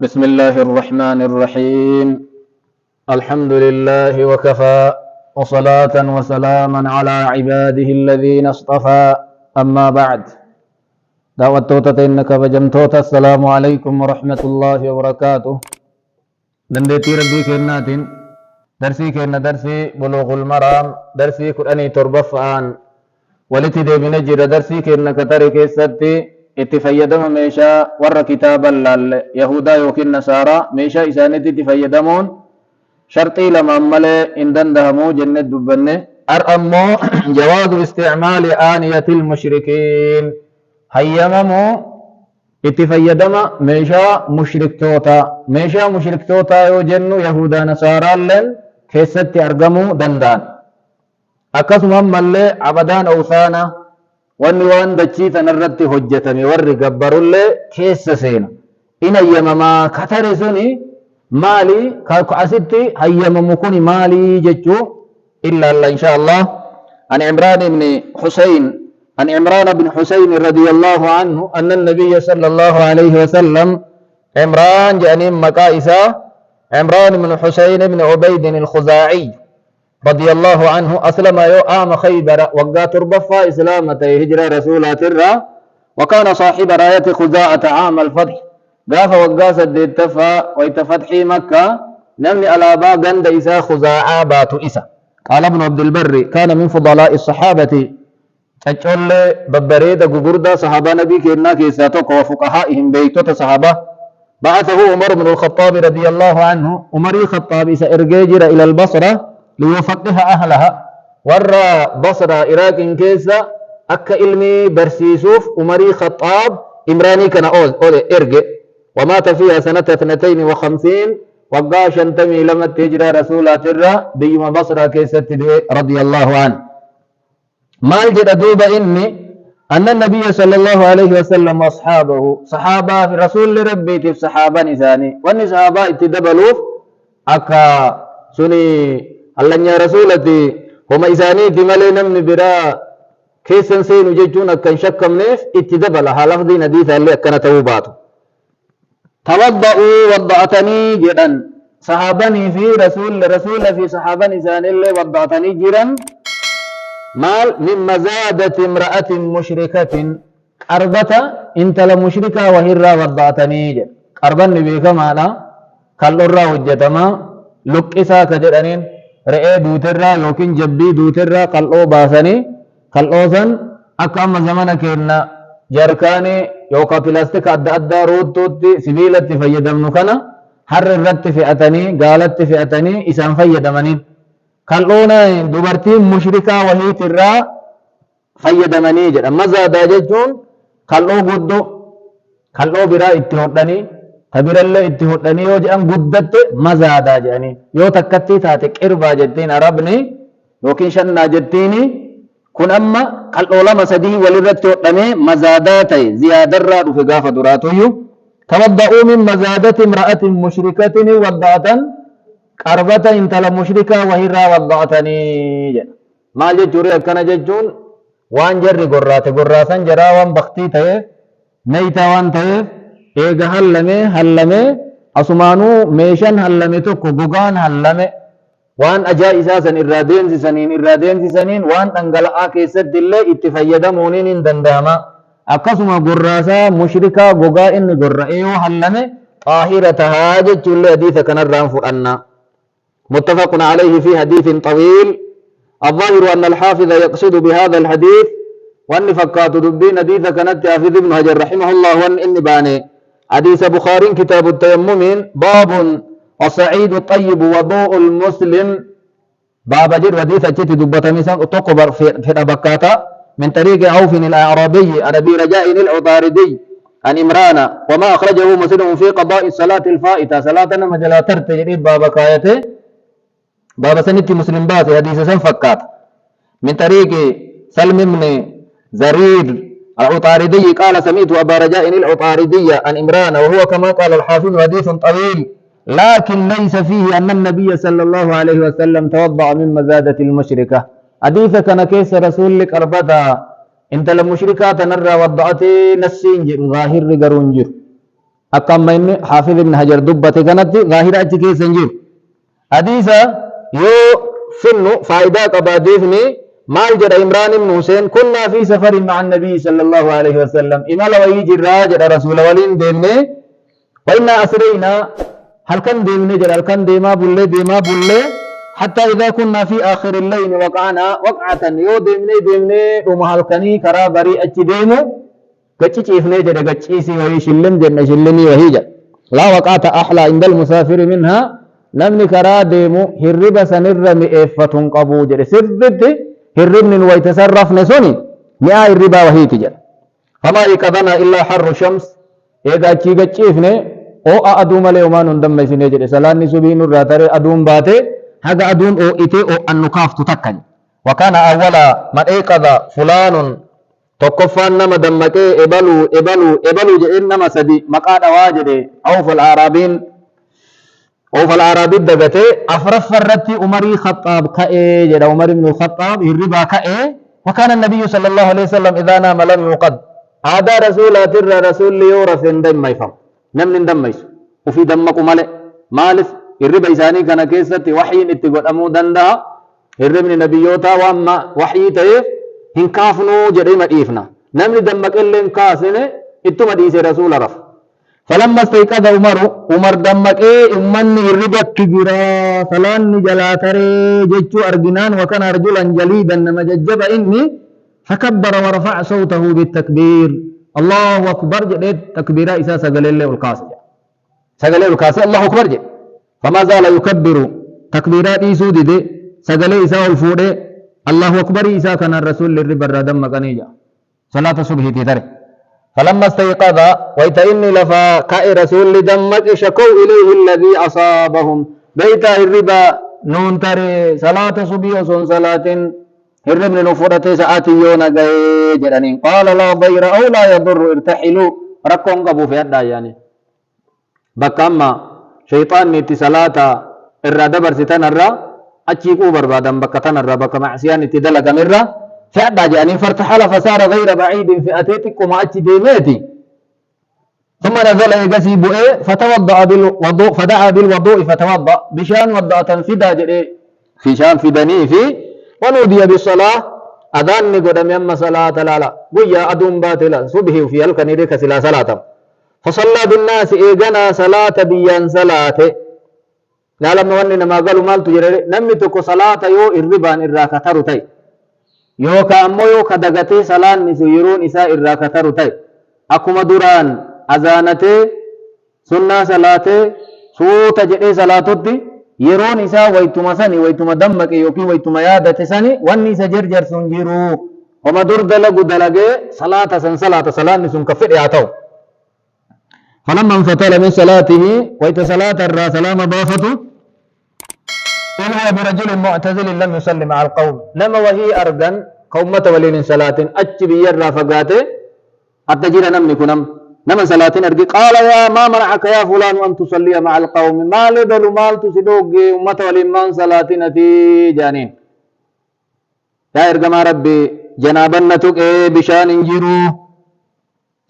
بسم الله الرحمن الرحيم. الحمد لله وكفى، وصلاة وسلاما على عباده الذين اصطفى. أما بعد، دعوة توتا إنك بجمتوتا. السلام عليكم ورحمة الله وبركاته. دندتي ربي كنات درسي كن درسي بلوغ المرام، درسي قرآني تربفان ولتي دي بنجر درسي كنك ترك السبتي اتفيدم ميشا ور كتابا لال يهودا يوكين نصارى ميشا إسانتي اتفيدمون شرطي لما ملي إن دندهمو جنة دبنة أرأمو جواز استعمال آنية المشركين. هيممو اتفيدم ميشا مشرك توتا يو جنو يهودا نصارى لن كيستي أرقمو دندان أكسم ملي عبدان أوثانا wanni waan dachii tanarratti hojjetame warri gabbarullee keessa seena. In hayyamamaa katare suni maali asitti hayyamamu kuni maali jechuu illa alla insha Allah. An Imraan ibn Husayn radiyallahu anhu anna an-nabiy sallallahu alayhi wa sallam, Imraan jedhaniin maqaa isaa Imraan ibn Husayn ibn Ubayd al-Khuzaa'i رضي الله عنه أسلم يوم خيبر وقا تربفا إسلامة هجرة رسولات الرا، وكان صاحب راية خزاعة عام الفتح. قاف وقا سدتفا ويتفتحي مكة نمني ألابا قند إسا خزاعة بات إسا. قال ابن عبد البر كان من فضلاء الصحابة، أجل ببريد قبردا صحابة نبي كيرنا كيساتوك وفقهائهم بيتوت صحابة. بعثه عمر بن الخطاب رضي الله عنه، عمر الخطاب إسا إرجيجر إلى البصرة ليفقه أهلها. ورى بصرة إراك كيسا أكا إلمي برسيسوف عمري خطاب إمراني كان أول إرجع، ومات فيها سنة 52 وقا شنتمي لما تجرى رسولات الرا بيما بصرة كيسة رضي الله عنه. ما الجد دوب إني أن النبي صلى الله عليه وسلم وأصحابه صحابة في رسول ربي في صحابة نساني وأن صحابة اتدبلوف أكا سني الله يا رسولتي هم إساني دمالي نمني برا كيسن سينو جيجون أكن شكم نيف اتدبل هالفظي نديثة اللي أكنا توباتو. توضعوا وضعتني جدا صحابني في رسول في صحابني إساني اللي وضعتني جدا مال من مزادة امرأة مشركة قربة انت لمشركة وهرا وضعتني جدا. قربني بيك مانا كالورا وجتما لقسا كجدانين re'ee duuterraa yookiin jabbii duuterraa qal'oo baasanii qal'oo san akka amma zamana keenna jarkaanii yookaan pilaastika adda addaa rootootti sibiilatti fayyadamnu kana harra irratti fe'atanii gaalatti fe'atanii isaan fayyadamaniin qal'oona dubartiin mushrikaa wahiitirraa fayyadamanii jedha. Mazaadaa jechuun qal'oo guddoo qal'oo biraa itti hodhanii tabirallee itti hodhanii yoo jedhan guddatte mazaadaa jedhanii, yoo takkatti taate qirbaa jettiin arabni yookiin shannaa jettiin. Kun amma qal'oo lama sadii walirratti hodhamee mazaadaa ta'e ziyaadarraa dhufe gaafa duraatuyyuu. Tawadda'uu min mazaadati imra'atin mushrikatin wadda'atan qarbata intala mushrikaa wahirraa wadda'atanii jedha. Maal jechuun akkana jechuun waan jarri gorraasan jaraa waan baktii ta'eef meeytaa waan ta'eef eega hallame asumaanuu meeshaan hallame tokko gogaan hallame waan ajaa'isaa san irraa deemsisaniin waan dhangala'aa keessatti illee itti fayyadamuun hin danda'ama. Akkasuma gorraasaa mushrikaa gogaa inni gorra'ee yoo hallame xaahira tahaa jechuullee hadiisa kanarraan fudhanna. متفق عليه في حديث طويل. الظاهر أن الحافظ يقصد بهذا الحديث وأن فكات دبين حديث كانت حافظ ابن حجر رحمه الله وأن إني باني حديث بخاري كتاب التيمم باب الصعيد الطيب وضوء المسلم. باب جر حديث أجت دبة مثلا تقبر في الأبكاتا من طريق عوف الأعرابي عن أبي رجاء العطاردي عن إمران وما أخرجه مسلم في قضاء الصلاة الفائتة. صلاتنا مجلا ترتجري باب كايته باب سنة مسلم بات حديث سنفكات من طريق سلم بن زرير العطاردي قال سمعت أبا رجاء العطاردي عن إمران وهو كما قال الحافظ حديث طويل، لكن ليس فيه أن النبي صلى الله عليه وسلم توضع من مزادة المشركة. حديث كان كيس رسول لك أربدا انت للمشركات نرى وضعتي نسين جر ظاهر قرون جر أكما إن حافظ ابن حجر دبة كانت ظاهرة كيس نجيب حديثا يو فنو فائدة قباديفني مال جرى عمران بن حسين كنا في سفر مع النبي صلى الله عليه وسلم إما لو يجي الراجل رسول ولين ديمني وإنا أسرينا هل كان ديمني جرى هل كان ديما بولي حتى إذا كنا في آخر الليل وقعنا وقعة يو ديمني وما هل كني كرا بري أتي ديمو قتشيفني جرى قتشيسي وهي شلم جنة شلمي وهي لا وقعة أحلى عند المسافر منها namni karaa deemu hirriba sanirra mi'eeffatuun qabu jedhe sirritti hirribni nu waytasarrafne suni mi'aa hirribaa wahiiti jedha famaa iqadanaa illaa harru shams eega achii gachiifne oo'a aduu malee homaa nun dammaysine jedhe salaanni subii nurraa taree aduun baate haga aduun oo'itee oo'an nu kaaftu takka jedhe wakaana awwala man eeqada fulaanun tokkoffaan nama dammaqee ebaluu jedheen nama sadi maqaa dhawaa jedhe awfal aaraabiin وفي العربي دغته افرف فرتي عمر خطاب كاي جدا عمر بن الخطاب الربا كاي وكان النبي صلى الله عليه وسلم اذا نام لم يقد هذا رسول يورث دم ما يفهم نم دم ميس وفي دمك مالف الربا يساني كان كيستي وحي اتقد امو دندا الربا نبيوتا واما وحي تيف هنكافنو جدي مديفنا نم دمك اللي انكاسنه اتو مديس رسول رف فلما استيقظ عمر دمك امن الربا كبيرا فلان جلاتري جچو ارجنان وكان رجلا جليدا مججب اني فكبر ورفع صوته بالتكبير الله اكبر جدت تكبيرا اسا سغل الله القاس الله اكبر جد فما زال يكبر تكبيرات يسود دي سغل اسا الفوده الله اكبر اسا كان الرسول للربا دمك انيجا صلاه الصبح تدري فلما استيقظ ويتئني لفا كأي رسول دمك شكوا إليه الذي أصابهم بيت الربا نون تري صلاة صبي وصن صلاة الرب نفرة ساعتي يونا جرانين قال لا ضير أو لا يضر ارتحلوا ركون قبو في الدا يعني بكما شيطان نتي صلاة الردبر ستان الرا أتشيكو بربادم بكتان الرا بك معسيان تدلق مرة فأدى جانين فارتحل فصار غير بعيد في أتيتك وما أتي ديميتي ثم نزل يقسي بؤي فتوضأ بالوضوء فدعا بالوضوء فتوضأ بشان وضعة فدا جري في شان فدني في ونودي بالصلاة أذان قدم يما صلاة لا ويا أدوم باتلا صبح في الكنيرك سلا صلاة فصلى بالناس إيقنا صلاة بيان صلاة لا لما وننا ما قالوا مال تجري نمتك صلاة يو الربان الراكتر تي yookaan ammoo yoo kadagatee salaanni sun yeroon isaa irraa kataru ta'e akkuma duraan azaanatee sunnaa salaatee suuta jedhee salaatutti yeroon isaa waytuma sani waytuma dammaqe yookiin waytuma yaadate sani wanni isa jarjarsun jiru homa dur dalagu dalagee salaata salaanni sun ka fedhe haa ta'u فلما انفتل من صلاته ويت صلاة الرا سلام بافته إلا برجل معتزل لم يسلم على القوم نما وهي أرغن قومة ولين صلاة أجبي يرى فقاته أتجينا نمني كنم نما صلاة أرغي قال يا ما منعك يا فلان أن تصلي مع القوم ما لدل مال تسدوك أمة ولين من صلاة نتي جانين يا إرغم ربي جنابنتك بشان انجرو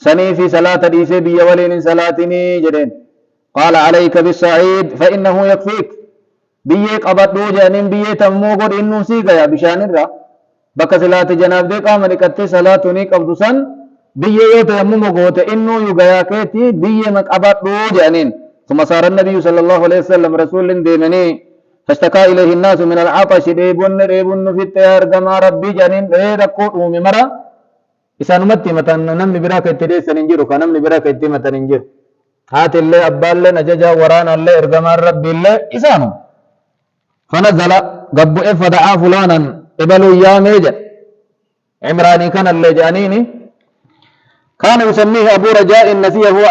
سني في صلاة ديسي بي ولين صلاتني جدين قال عليك بالسعيد فإنه يكفيك biyyee qabadhuu jedhaniin biyyee tammuu godhi innuu sii gaya bishaanirra bakka silaate janaabdee qaama dhiqattee salaatu ni qabdu san biyyee yoo tayammuma goote innuu yu gayaa keetii biyyee qabadhuu jedhaniin ثم صار النبي صلى الله عليه وسلم رسول ديمني فاشتكى إليه الناس من العطش ريبون في التيار كما ربي جنين ريدكو وممرا إسان متي متى نمني براك التديس ننجرو كنمني براك التمة ننجر هات الله أبال الله نججا ورانا الله إرقما ربي الله إسانو فنزل قبو فدعا فلانا ابلو يا ميجر عمراني كان اللي جانيني كان يسميه أبو رجاء النسيه هو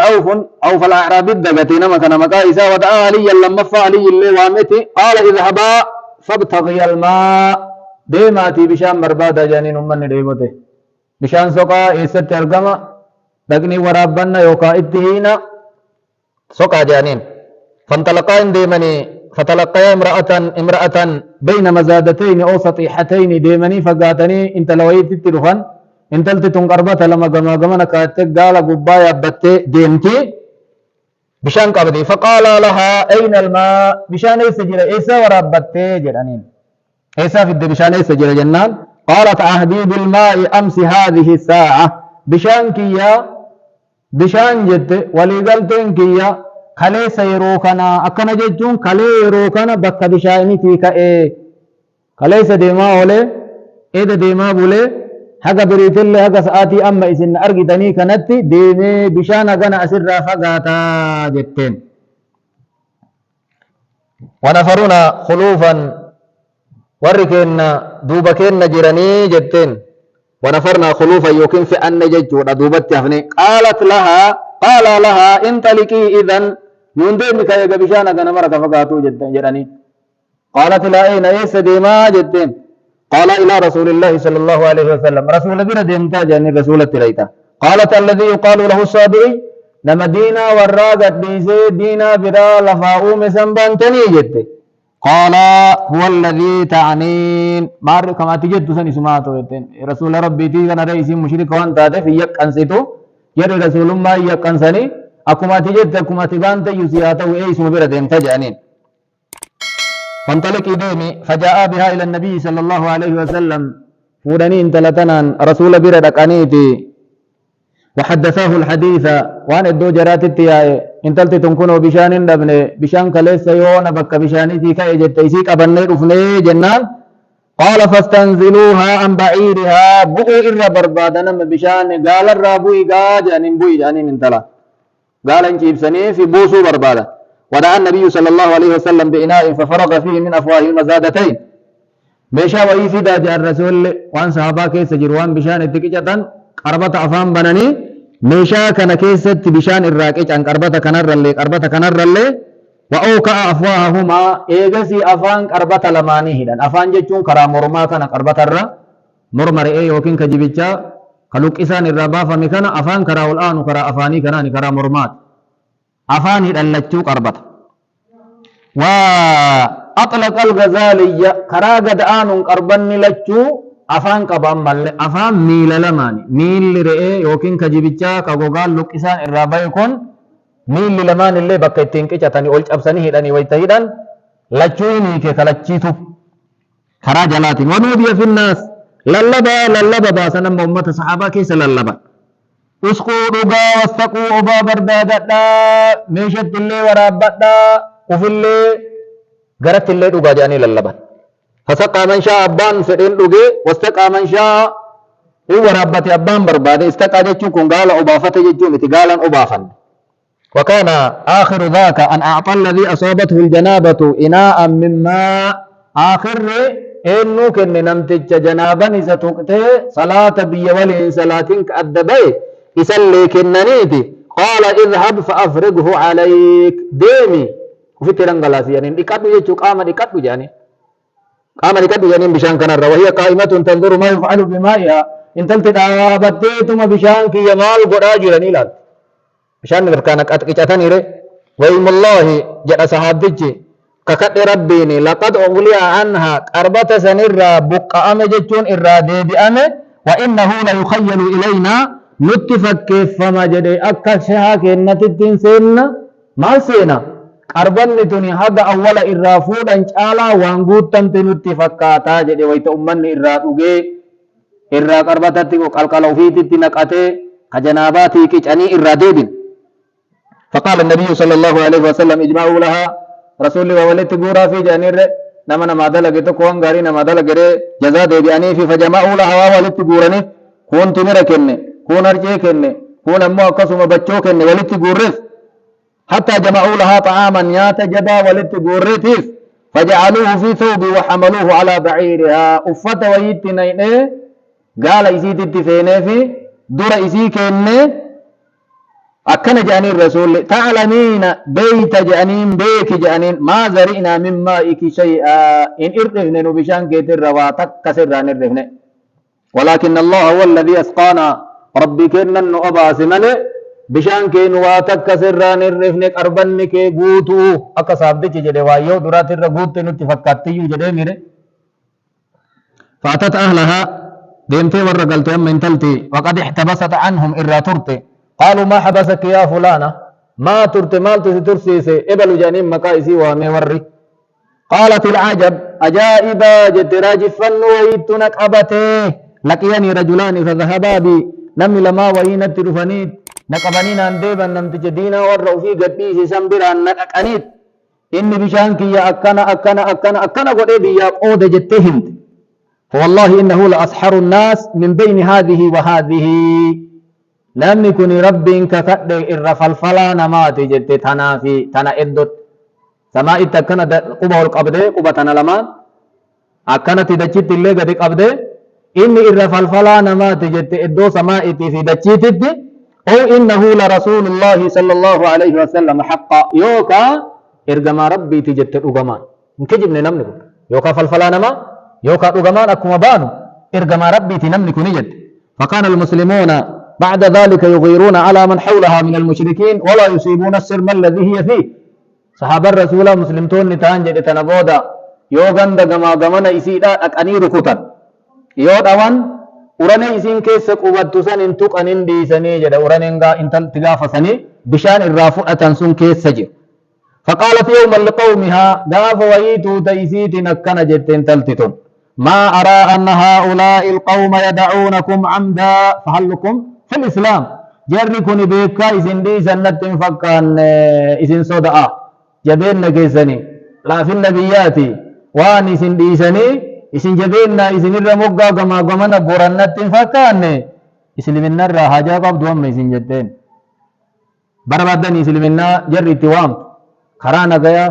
عوف الأعراب الدقتي نما كان مقايسا ودعا عليا لما فعلي اللي وامتي قال اذهبا فابتغي الماء ديماتي بشان مربادا جانين من ديمته بشان سقا إيست القمى دقني ورابنا يوكا اتهينا سقا جانين فانطلقا ديمني فتلقى امرأة بين مزادتين أو سطيحتين ديمني فقاتني انت لويت التلفن انت لتتن قربت لما قمنا كاتك قال قبايا بتي ديمتي بشان قبضي فقال لها أين الماء بشان يسجل إيسا وربت جرانين إيسا في بشان يسجل جنان قالت عهدي بالماء أمس هذه الساعة بشان كيا بشان جت ولقلتين كيا خلي سيروكنا أكنا جتون خلي يروكنا بك بشاني تيكا إيه خلي سديما ولي إيه ديما بولي haga biriitillee haga sa'aatii amma isin argitanii kanatti deemee bishaan hagana asirraa fagaataa jetteen. Wanafaruna khuluufan warri keenna duuba keenna jiranii jetteen. Wanafarna khuluufan yookiin fe'anne jechuudha duubatti hafne. Qaala lahaa intaliqii idan nuun deemni ka eega bishaan hagana mara ka fagaatuu jedhanii. Qaalat laa eena eessa deemaa jetteen. قال إلى رسول الله صلى الله عليه وسلم رسول بنا ديمتا جاني رسول التريتا قالت الذي يقال له الصابئي نما دينا وراغت بيسي دينا برا لفاؤو مسنبان تنيجت قال هو الذي تعنين مار كما تجد سن اسماتو رسول ربي تي كان رئيس مشرك وان تاده في يك انسيتو ير رسول ما يك انسني اكما تجد اكما تبان تيسياتو اي اسم برا ديمتا جانين فانطلق ديمي فجاء بها إلى النبي صلى الله عليه وسلم فودني انتلتنا رسول بردك أنيتي وحدثاه الحديث وان الدو جرات التياء انتلت تنكنوا بشان ابن بشان كليس يون بك بشانتي كي جتيسيك أبني رفني جنان قال فاستنزلوها عن بعيرها بؤوا إر بربادنا بشان قال الرابوي جانين بوي جانين انتلا قال انجيب سني في بوسو بربادا ودعا النبي صلى الله عليه وسلم بإناء ففرغ فيه من أفواه المزادتين بيشا ويفيدا جاء الرسول وان صحابا كيس جروان بشان التكجة قربة أفان بناني ميشا كان كيست بشان الراكج عن قربة كنر اللي وأوكا أفواههما إيغسي أفان قربة لمانيه لان أفان جيشون كرا مرما كان قربة الرا مرمر إيه وكين كجيبتشا خلوك إسان الربا فمكان أفان كرا والآن كرا أفاني كناني كرا مرمات أفاني الألتشو قربت وأطلق الغزالية كراغد آن قربن لتشو أفان قبام مل أفان ميل لماني ميل رئي يوكين كجيبتشا كغوغال لكسان الرابع يكون ميل لمان اللي بكتين كيشتاني أولج أبساني هداني ويتهدان لتشويني كالتشيتو كرا جلاتين ونودي في الناس للبا باسنا أمة صحابة كيس للبا اسقوا رقا واستقوا أبا بردادتا ميشت اللي ورابتا وفي اللي قرت اللي رقا جاني للبن فسقى من شاء أبان فإن رقي واستقى من شاء ورابت أبان بربادة استقى جتشوكم قال أبافة جتشوم قالا أبافا وكان آخر ذاك أن أعطى الذي أصابته الجنابة إناء من ماء آخر إنو كن نمتج جنابا إذا تقتي صلاة بيولي صلاة كأدبي يسلي كننيتي قال اذهب فأفرغه عليك ديمي وفي ترنغلاس يعني ديكاتو يجو قام ديكاتو جاني قام ديكاتو جاني بشان كنر وهي قائمة تنظر ما يفعل بمائها إن تلت دابتيتم بشان كي يمال قراجرني لال بشان كانك أتكتني ري وإم الله جاء صحابتي ككت ربيني لقد أغلي عنها قربة سنر بقى أمجتون إرادي بأمه وإنه ليخيل إلينا نتفك فما جدي أكشها كنتتين سينا ما سينا قربان تني هذا أول إرافود أنشالا وانقود تمت نتفكاتا جدي ويت أمني إرادوغي إرا قربتتي وقالقالو فيتي نقاتي خجناباتي كيشاني إراديبين فقال النبي صلى الله عليه وسلم اجمعوا لها رسول الله ولت غورا في جانير نما ما دلغ تو كون غاري نما دلغ جزاء دي بياني في فجمعوا لها ولت غورني كون تمركني كون أرجع كنّي كون أمّا قسم بچو كنّي ولت جورث حتى جمعوا لها طعاما يات جدا ولت جورث فجعلوه في ثوب وحملوه على بعيرها أفت ويتنين قال إزيد التفينة في دور إزي كنّي أكن جاني الرسول تعلمين بيت جانين بيك جانين ما زرعنا من مائك شيئا إن إرقفن نبشان كيتر رواتك كسران الرفن ولكن الله هو الذي أسقانا ربي كنا نؤبا سمله بشان كين واتك سران الرفن قربن كي غوتو اكا صاحب جدي وايو درات الرغوت نتفكرتي جدي ميري فاتت اهلها ديمتي ورقلت من تلتي وقد احتبست عنهم إراترتي قالوا ما حبسك يا فلانة ما ترت مال ترسيسي إبل جانين مكايسي وموري قالت العجب أجائبا جت راجف فن ويتنك أبته لقيني رجلان فذهبا بي نمي لما وينت رفنيت نقبنين عن ديبا نمت جدينا ورعو في قديس سنبرا نقنيت إني بشانك يا أكنا قد يا قود جتهند فوالله إنه لأسحر الناس من بين هذه وهذه لم يكن ربي ككد الرف الفلا نمات جت تنا في تنا إدت سماء تكنا قبه القبض قبتنا لمان أكنا تدجت اللي قد قبض إني الرف الفلا نمات جت إدو سماء في دجت أو إنه لرسول الله صلى الله عليه وسلم حقا يوكا إرجما ربي تجت الأجمان نكجبني نمنك يوكا فالفلا نما يوكا الأجمان أكما بانو إرجما ربي تنمنك نجد فكان المسلمون بعد ذلك يغيرون على من حولها من المشركين ولا يصيبون السرم الذي هي فيه صحابة الرسول مسلمتون نتانجد تنبودا يوغن دقما قمنا إسيدا أكأني ركوتا يود أوان وراني إسين كيس قوبتوسان انتوك أنين ديساني جدا وراني انتل تغافساني بشان الرافو أتنسون كيس سجي فقالت يوما لقومها داف ويتو تيسيت نكنا جتين تلتتون ما أرى أن هؤلاء القوم يدعونكم عمدا فهلكم في الإسلام جركن بيكا إسن ديسان نتن فكان إسن صدعا جبين نكيساني لا في النبيات وان إسن ديساني إسن جبيننا إسن الرموغا كما قمنا قرنة فكان إسلمنا الرحاجة قبض وما إسن جتين بربادن إسلمنا جر اتوام خرانا قيا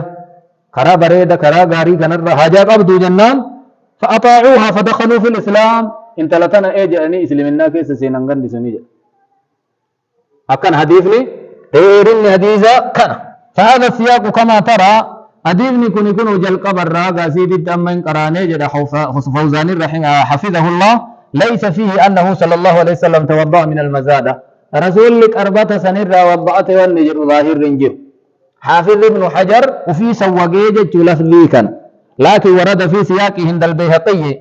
خرا بريدة خرا غاري كان الرحاجة قبض جنان فأطاعوها فدخلوا في الإسلام انت لتنا إيجاني إسلمنا كيس سينانغان دي سنيجا أكن حديثني تيرني حديثا كان فهذا السياق كما ترى أديبني كن يكون وجل قبر راقا سيدي تأمين قراني جدا فوزان الرحيم حفظه الله ليس فيه أنه صلى الله عليه وسلم توضأ من المزادة رسول لك أربعة سنين وضعت والنجر ظاهر رنجر حافظ ابن حجر وفي سواقيجة لفظيكا لكن ورد في سياقه عند البيهقي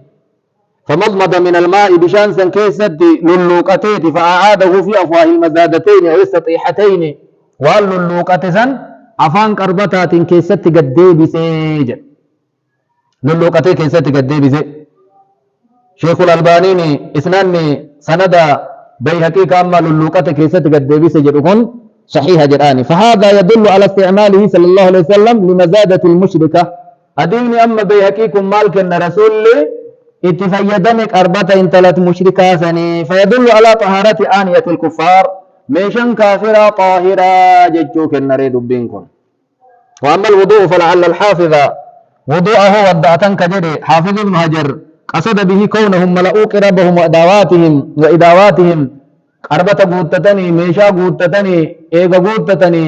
فمضمض من الماء بشانسا كيست للوقتين فأعاده في أفواه المزادتين أو السطيحتين وقال للوقتين afaan qarbataatiin keessatti gad deebisee jedha lulluuqatee keessatti gad deebisee sheekul albaaniin isnaanni sanada bayhaqii ka amma lulluuqate keessatti gad deebise jedhu kun sahiha jedhaani فهذا يدل على استعماله صلى الله عليه وسلم لمزادة المشركة أديني أما بيهقيكم مالك أن رسول اتفيدنك أربعة انتلت مشركة سني فيدل على طهارة آنية الكفار ميشن كافرة طاهرة ججوك النريد بينكم وأما الوضوء فلعل الحافظ وضوءه ودعتن كجري حافظ ابن حجر قصد به كونهم ملؤوا قربهم وإداواتهم قربة قوتتني ميشا قوتتني إيغا قوتتني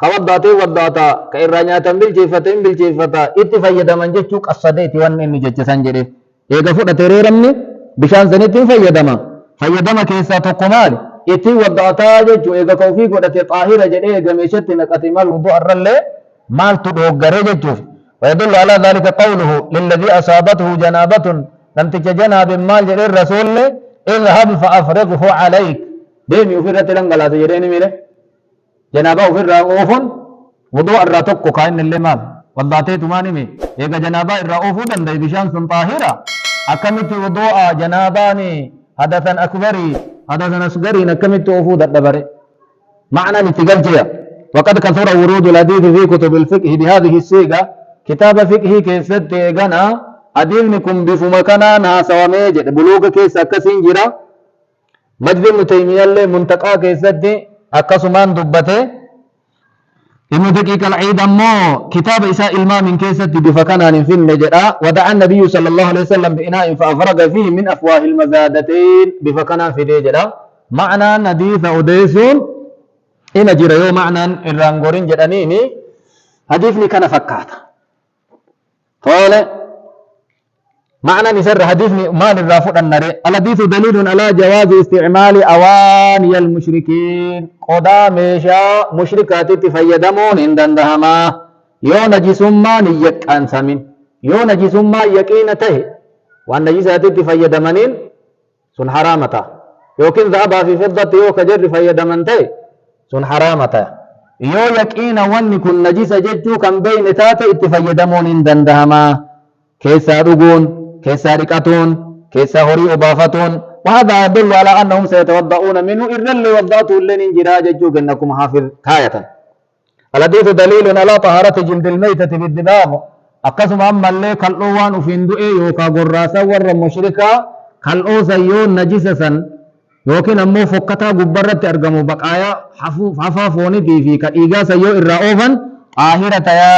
كوداتي وداتا كإرانياتا بالجيفتين بالجيفتا اتفيد من ججوك الصديت وان إني ججسان جري إيغا فؤة تريرمني بشان سنتين فيدما كيسا تقمالي إتي ودعتا ججو إيغا كوفي قدت طاهرة جري إيغا ميشت نقتي مال وضوء الرلي مال تدوغري ججو ويدل على ذلك قوله للذي أصابته جنابة لم تجناب مال جري الرسول اذهب فأفرغه عليك ديمي وفرت لنقلات جريني ميري جنابة وفر أوفن وضوء الراتق كاين اللي مال وضعتي تماني مي إيغا جنابة الرأوفو دندي بشان طاهرة أكمت وضوء جناباني حدثا أكبري حدثا أصغري نكمت وفود الدبري معنى لتقلجيا وقد كثر ورود الحديث في كتب الفقه بهذه الصيغة كتاب فقه كيست غنا أدينكم بفمكنا ناس وميجد بلوغ كيس أكسين جرا مجد ابن تيمية اللي منتقى كيست أكسمان دبته ابن دقيق العيد أمو كتاب إساء الماء من كيست بفكنا في النجرة ودعا النبي صلى الله عليه وسلم بإناء فأفرغ فيه من أفواه المزادتين بفكنا في نجرة معنى نديث أديسون إن جرى يو معنى الرانغورين جرانيني حديثني كان فكاتا قال معنى نسر حديثني مال الرافض النري الحديث دليل على جواز استعمال أواني المشركين قدا ميشا مشركات تفيدمون اندندهما يو نجسما نيك أنسامين يو نجسما يقينته وأن نجسات تفيدمنين سن حرامتا يوكن ذهب في فضة يو كجر فيدمنته سن حرامتا يو يقين واني كن نجس ججو كان بين تاتا اتفيدمون دندهما كيسا رقون كيسا رقاتون كيسا هري أبافتون وهذا يدل على أنهم سيتوضؤون منه إذن اللي وضعته اللي ننجرا ججو أنكم حافظ كاية. الحديث دليل على طهارة جلد الميتة بالدباغ أقسم أما اللي كالأوان في اندؤي يوكا قراسا ور مشركا كالأوسا يون نجسسا يوكين أمو فكتا قبرت أرقمو بقايا حفافوني في كالإيقاسا يو إرائوفا آهرة يا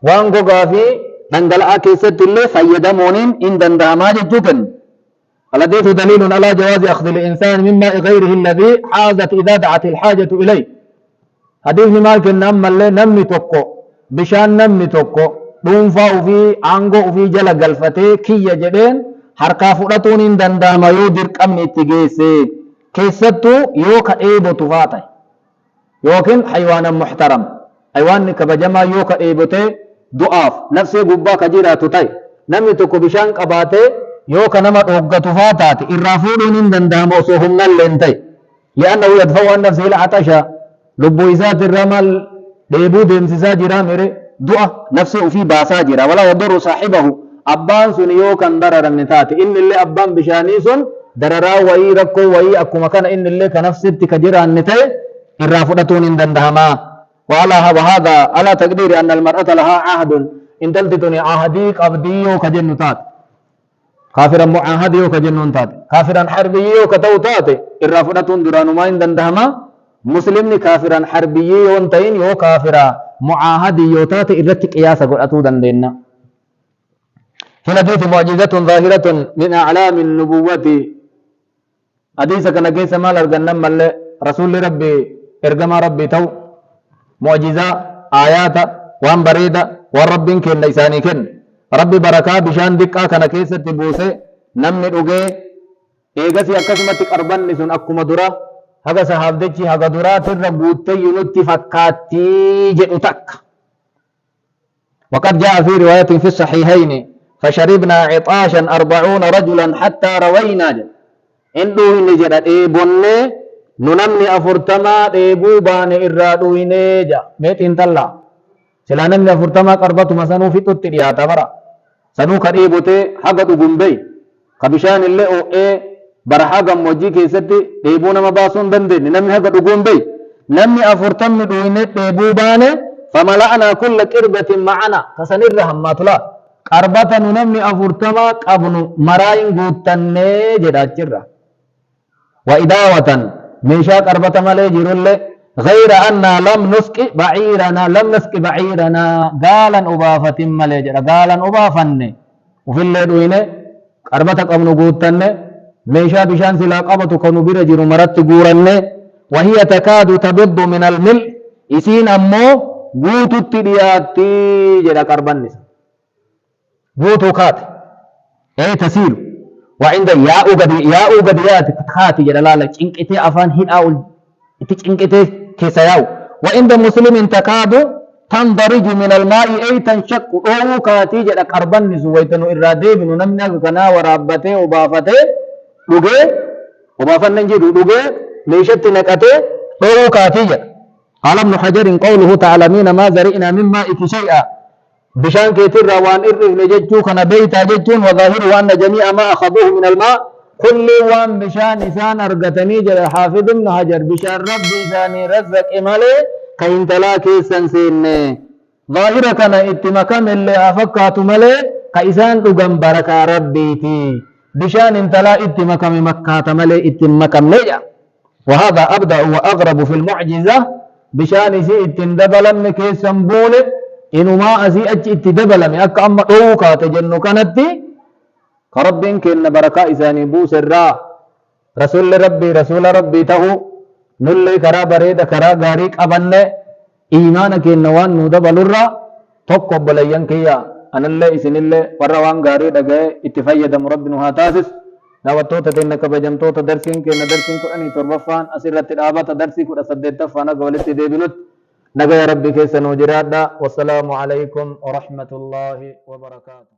وانقو قافي دنقلعا كيست اللي فيدمونين إن دندهما ججوكن. الحديث دليل على جواز أخذ الإنسان مما غيره الذي حازت إذا دعت الحاجة إليه. حديث مالك أما اللي نمي توكو بشان نمي توكو دونفا وفي عنقو وفي جل قلفتي كي جدين حركا فرطون إن دندهما يو درك أمني تجيسي كيستو يو كأيبو تفاتي يوكن حيوانا محترم حيوان كبجما يو كأيبوتي دعاف نفسي قبا كجيرا تتاي نمي توكو بشان قباتي يو كنما توقت فاتاتي الرافودون إن دندهما وصوهم نلنتي لأنه يدفع عن نفسه العطشة لبو إسات الرمل ديبو ديمسيسا جرا ميري دعا نفسه في باسا جرا ولا يضر صاحبه أبان سنيو كان ضرر النتات إن اللي أبان بشاني سن ضررا وي ركو وي أكو مكان إن اللي كنفسه تكجرا النتاي الرافودتون إن دندهما وهذا على تقدير أن المرأة لها عهد إن تلتتني عهديك أبديو كجنتات كافرا معاهديو كجنونتات كافرا حربيو كتوتات الرافضتون درانو ما دندهما مسلمني كافرا حربيو انتين يو كافرا معاهديو تات إرتك قياسا قرأتو دندنا. في الحديث معجزة ظاهرة من أعلام النبوة حديث كان كيس مال أرغنم مال رسول ربي إرغم ربي تو معجزة آيات وان بريدة والرب كن ليساني كن ربي بركة بشان دقة كان كيسة تبوسه نمني رجع إيجاسي أكسمة قربان نسون أكما درا هذا صحابتي هذا درا تربوت ينوت فكاتي جئتك. وقد جاء في رواية في الصحيحين فشربنا عطاشا 40 رجلا حتى روينا إندو إني جرات إبني ننمني أفرتما إبو باني إرادو إنيجا ميت انتلا سلانم أفرتما قربتو مسانو في تترياتا مرا sanuu ka dheebotee haga dhugumbee kabishaan illee oo'ee barahaa gammoojjii keessatti dheebuu nama baasuu hin dandeenye namni haga dhugumbee namni 40 dhuunee dheebuu baane famala'anaa kulla qirbatin ma'ana kasanirra hammaatula qarbata nu namni 40 qabnu maraayin guuttannee jedhaachirra wa idaawatan meeshaa qarbata malee jirullee غير أن لم نسقي بعيرنا قالا أبافة مليجرا قالا أبافن وفي الليل قربتك أمن قوتن ميشا بشان سلا قبط كونو برجر مرت قورن وهي تكاد تبض من المل إسين أمو قوتو الترياتي جرا قربان نسا قوتو كات أي تسير وعند ياء قديات كاتي جرا لالا چنكتي أفان هين أول تچنكتي كيسياو وعند مسلم تكاد تنضرج من الماء أي تنشق أو كاتي جدا قربان نسويتنو إرادي بنو نمنا كنا ورابته وبافته لغي وبافن ننجد لغي ليشت نكته أو كاتي جدا قال ابن حجر قوله تعالى ما زرئنا من ماء شيئا بشان كتير روان إرف لججو كان بيتا ججون وظاهر وأن جميع ما أخذوه من الماء كل وان بشان إسان أرغتني جل حافظ ابن حجر بشان ربي إساني رزق إمالي كين تلاكي سنسين ظاهرة كان اتمكم اللي أفكات ملي كإسان لغم بركة ربيتي بشان انتلا اتمكم مكة ملي اتمكم ليا وهذا أبدأ وأغرب في المعجزة بشان سي اتندبلم كيسان بولي إنو ما أسي أجي اتدبلم أكا أما أوكا تجنو كانتي كربين كن بركة إساني بوس الرا رسول ربي تهو نلي كرا بريد كرا غاريك أبنى إيمان كن وان نودا بلورا توقف بليان كيا أن الله إسن الله وروان غاري دغه اتفايد ربنا هاتاسس نوتو تدنك بجمتو تدرسين كن درسين كو اني تربفان اسرت دابا تدرسي كو سدت فانا غولت ديبلت نغا ربي كيسنو جرادا والسلام عليكم ورحمة الله وبركاته.